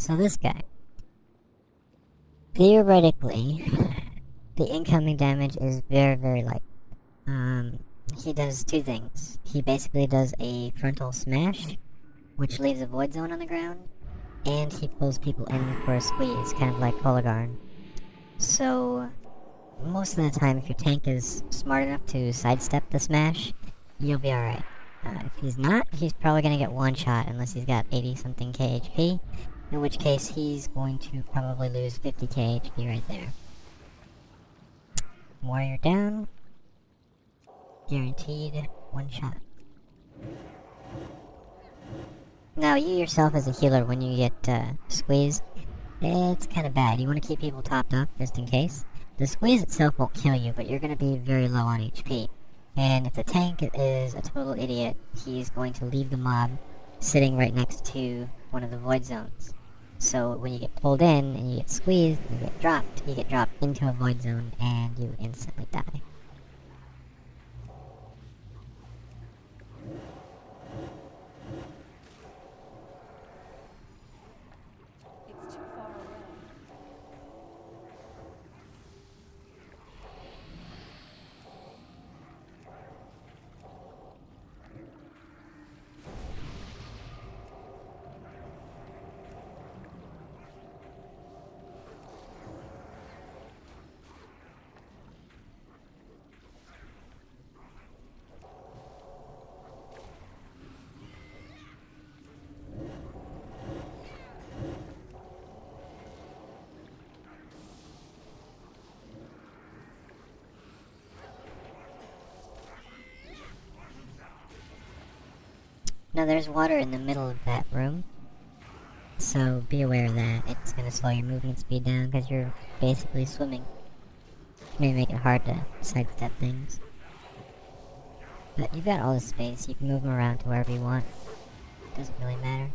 So this guy, theoretically, the incoming damage is very, very light. He does two things. He basically does a frontal smash, which leaves a void zone on the ground, and he pulls people in for a squeeze, kind of like Polygon. So, most of the time, if your tank is smart enough to sidestep the smash, you'll be alright. If he's not, he's probably going to get one shot unless he's got 80-something KHP, in which case he's going to probably lose 50 KHP right there. Warrior down. Guaranteed one shot. Now, you yourself as a healer, when you get squeezed, it's kind of bad. You want to keep people topped up, just in case. The squeeze itself won't kill you, but you're going to be very low on HP. And if the tank is a total idiot, he's going to leave the mob sitting right next to one of the void zones. So when you get pulled in and you get squeezed, you get dropped into a void zone and you instantly die. Now there's water in the middle of that room, so be aware of that. It's going to slow your movement speed down because you're basically swimming. May make it hard to sidestep things. But you've got all this space, you can move them around to wherever you want. Doesn't really matter.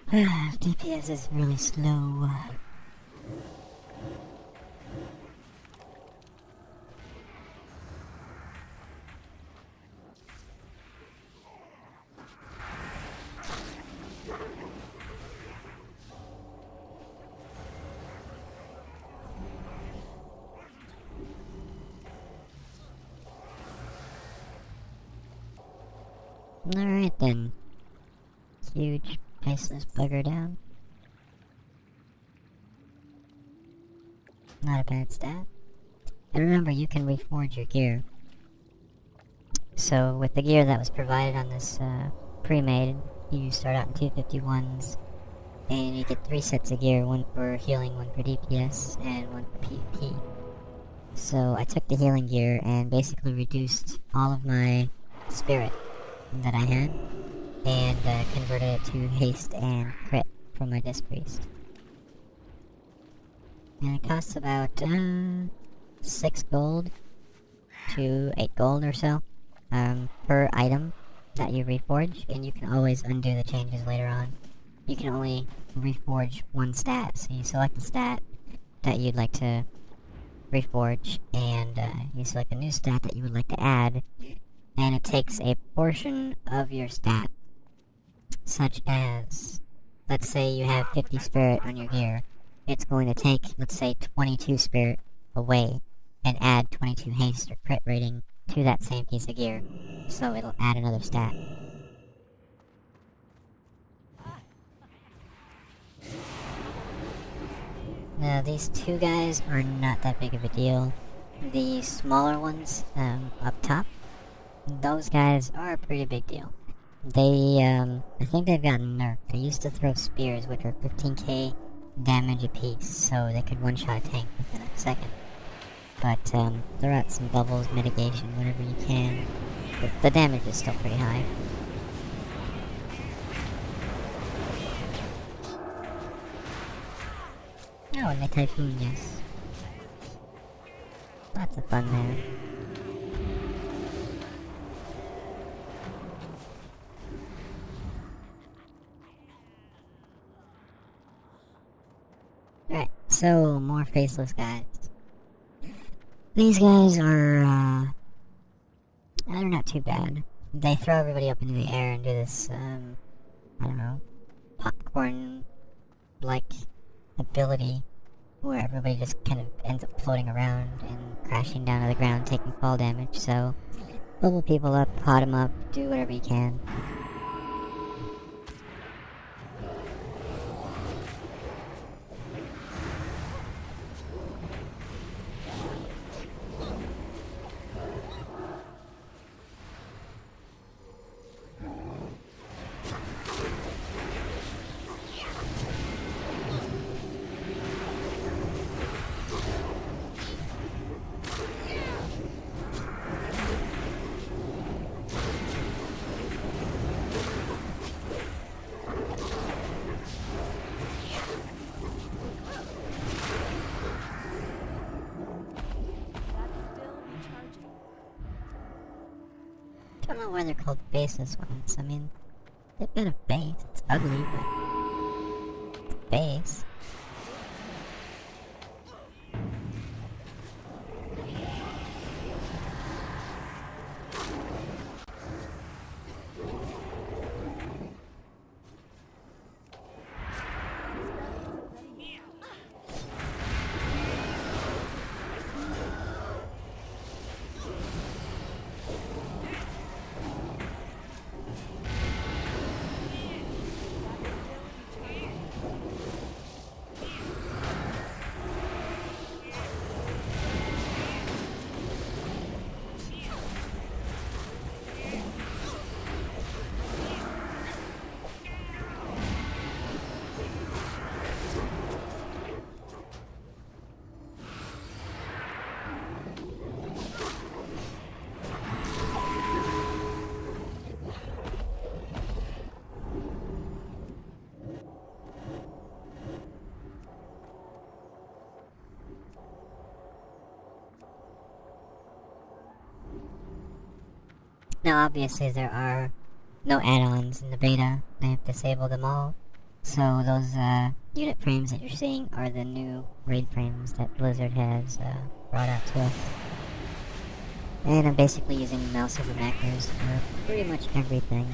DPS is really slow. Alright then. Huge faceless bugger down. Not a bad stat. And remember, you can reforge your gear. So with the gear that was provided on this pre-made, you start out in 251s, and you get 3 sets of gear, one for healing, one for DPS, and one for PvP. So I took the healing gear and basically reduced all of my spirit that I had, and converted it to haste and crit from my disc priest. And it costs about 6 gold to 8 gold or so per item that you reforge, and you can always undo the changes later on you can only reforge one stat. So you select the stat that you'd like to reforge, and you select a new stat that you would like to add, and it takes a portion of your stat, such as, let's say you have 50 spirit on your gear, it's going to take, let's say, 22 spirit away, and add 22 haste or crit rating to that same piece of gear, so it'll add another stat. Now, these two guys are not that big of a deal. The smaller ones, up top, those guys are a pretty big deal. They, I think they've gotten nerfed. They used to throw spears, which are 15k damage apiece, so they could one-shot a tank within a second. But, throw out some bubbles, mitigation, whatever you can. But the damage is still pretty high. Oh, and the Typhoon, yes. Lots of fun there. Alright, so more faceless guys. These guys are, they're not too bad. They throw everybody up into the air and do this, I don't know, popcorn-like ability where everybody just kind of ends up floating around and crashing down to the ground, taking fall damage. So, bubble people up, pot them up, do whatever you can. I don't know why they're called faceless ones. I mean, they've got a face. It's ugly, but it's a face. Now, obviously, there are no add-ons in the beta. They've disabled them all. So those unit frames that you're seeing are the new raid frames that Blizzard has brought out to us. And I'm basically using mouse over macros for pretty much everything.